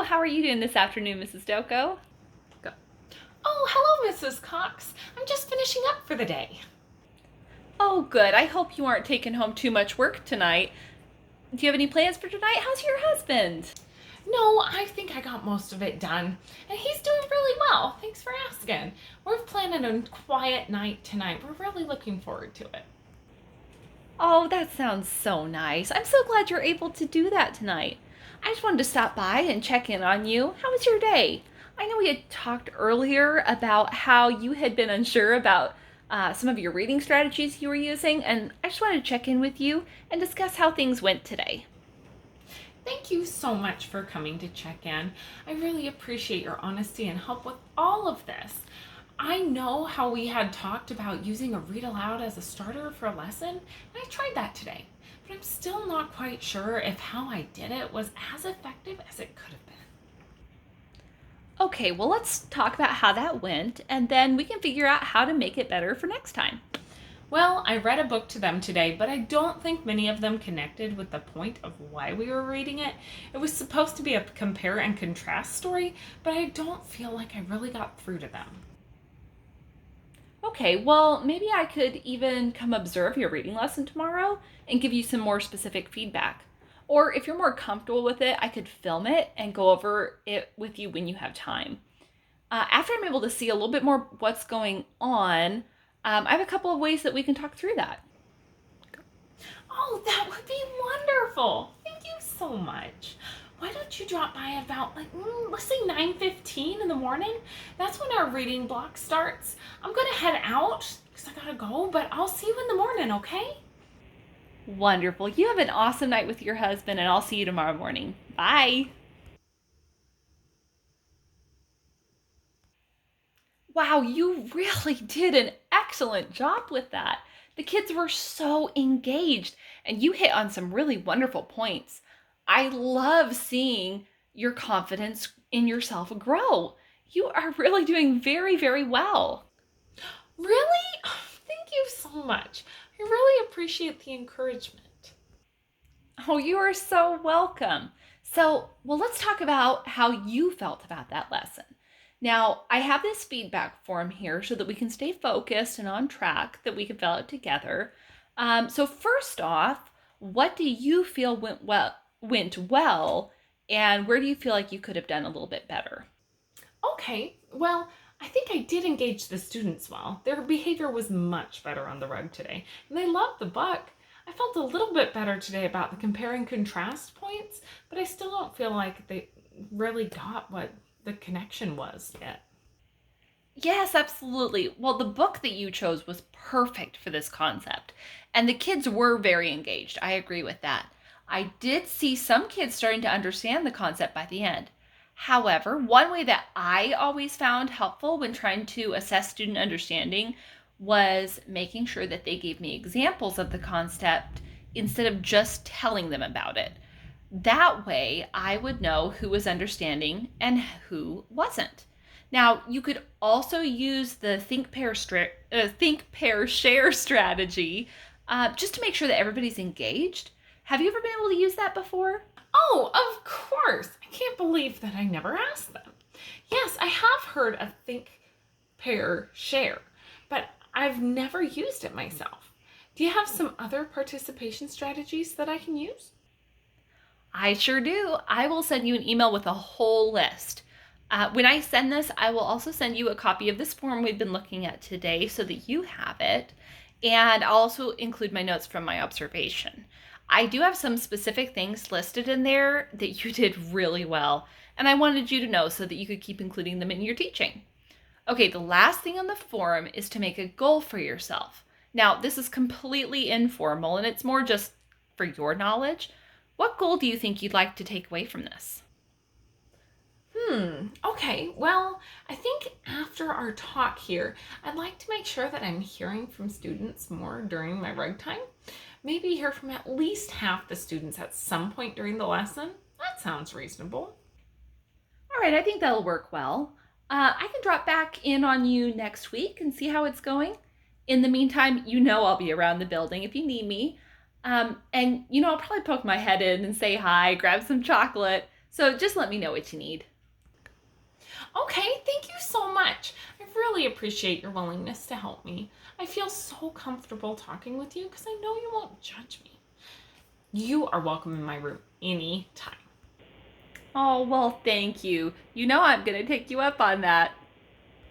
how are you doing this afternoon, Mrs. Doko? Go. Oh, hello, Mrs. Cox. I'm just finishing up for the day. Oh, good. I hope you aren't taking home too much work tonight. Do you have any plans for tonight? How's your husband? No, I think I got most of it done, and he's doing really well. Thanks for asking. We're planning a quiet night tonight. We're really looking forward to it. Oh, that sounds so nice. I'm so glad you're able to do that tonight. I just wanted to stop by and check in on you. How was your day? I know we had talked earlier about how you had been unsure about some of your reading strategies you were using, and I just wanted to check in with you and discuss how things went today. Thank you so much for coming to check in. I really appreciate your honesty and help with all of this. I know how we had talked about using a read aloud as a starter for a lesson, and I tried that today, but I'm still not quite sure if how I did it was as effective as it could have been. Okay, well, let's talk about how that went, and then we can figure out how to make it better for next time. Well, I read a book to them today, but I don't think many of them connected with the point of why we were reading it. It was supposed to be a compare and contrast story, but I don't feel like I really got through to them. Okay, well, maybe I could even come observe your reading lesson tomorrow and give you some more specific feedback. Or if you're more comfortable with it, I could film it and go over it with you when you have time. After I'm able to see a little bit more what's going on, I have a couple of ways that we can talk through that. Oh, that would be wonderful. Thank you so much. Why don't you drop by about let's say 9:15 in the morning? That's when our reading block starts. I'm going to head out because I got to go, but I'll see you in the morning, okay? Wonderful. You have an awesome night with your husband, and I'll see you tomorrow morning. Bye. Wow, you really did an excellent job with that. The kids were so engaged, and you hit on some really wonderful points. I love seeing your confidence in yourself grow. You are really doing very, very well. Really? Oh, thank you so much. I really appreciate the encouragement. Oh, you are so welcome. Well, let's talk about how you felt about that lesson. Now, I have this feedback form here so that we can stay focused and on track, that we can fill it together. So first off, what do you feel went well, and where do you feel like you could have done a little bit better? Okay, well, I think I did engage the students well. Their behavior was much better on the rug today, and they loved the book. I felt a little bit better today about the compare and contrast points, but I still don't feel like they really got what the connection was yet. Yes, absolutely. Well, the book that you chose was perfect for this concept, and the kids were very engaged. I agree with that. I did see some kids starting to understand the concept by the end. However, one way that I always found helpful when trying to assess student understanding was making sure that they gave me examples of the concept instead of just telling them about it. That way, I would know who was understanding and who wasn't. Now, you could also use the think, pair, share strategy just to make sure that everybody's engaged. Have you ever been able to use that before? Oh, of course. I can't believe that I never asked them. Yes, I have heard of think, pair, share, but I've never used it myself. Do you have some other participation strategies that I can use? I sure do. I will send you an email with a whole list. When I send this, I will also send you a copy of this form we've been looking at today so that you have it. And I'll also include my notes from my observation. I do have some specific things listed in there that you did really well, and I wanted you to know so that you could keep including them in your teaching. Okay, the last thing on the form is to make a goal for yourself. Now, this is completely informal, and it's more just for your knowledge. What goal do you think you'd like to take away from this? Okay, well, I think after our talk here, I'd like to make sure that I'm hearing from students more during my rug time. Maybe hear from at least half the students at some point during the lesson. That sounds reasonable. All right, I think that'll work well. I can drop back in on you next week and see how it's going. In the meantime, I'll be around the building if you need me. And I'll probably poke my head in and say hi, grab some chocolate. So just let me know what you need. Okay, thank you so much. I really appreciate your willingness to help me. I feel so comfortable talking with you because I know you won't judge me. You are welcome in my room anytime. Oh, well, thank you. You know I'm going to take you up on that.